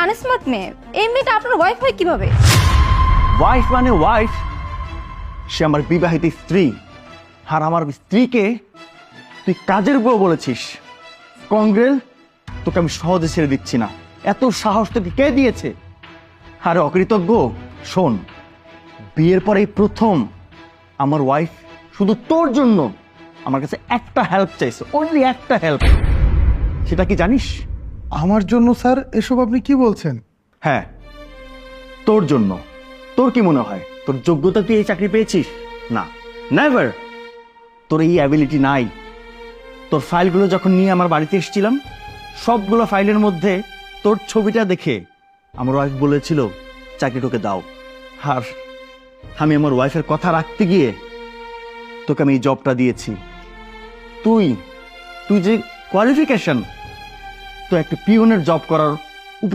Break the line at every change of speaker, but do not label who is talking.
Unsmart মেয়ে, এই মেয়েটা আপনার ওয়াইফ হয় কিভাবে?
ওয়াইফ মানে ওয়াইফ, সে আমার বিবাহিত স্ত্রী। আর আমার স্ত্রীকে তুই কাজের বউ বলেছিস। কংগ্রেল, তোকে আমি সহজে ছেড়ে দিচ্ছি না। এত সাহস তোকে কে দিয়েছে? আরে অকৃতজ্ঞ, শোন, বিয়ের পরে এই প্রথম আমার ওয়াইফ শুধু তোর জন্য আমার কাছে একটা হেল্প চাইছে, অনলি একটা হেল্প। সেটা কি জানিস?
আমার জন্য স্যার? এসব আপনি কি বলছেন?
হ্যাঁ, তোর জন্য। তোর কি মনে হয় তোর যোগ্যতা তুই এই চাকরি পেয়েছিস? না, নেভার। তোর এই অ্যাবিলিটি নাই। তোর ফাইলগুলো যখন নিয়ে আমার বাড়িতে এসেছিলাম, সবগুলো ফাইলের মধ্যে তোর ছবিটা দেখে আমার ওয়াইফ বলেছিল চাকরিটাকে দাও। আর আমি আমার ওয়াইফের কথা রাখতে গিয়ে তোকে আমি এই জবটা দিয়েছি। তুই তুই যে কোয়ালিফিকেশন, তো একটা পিওনের জব করার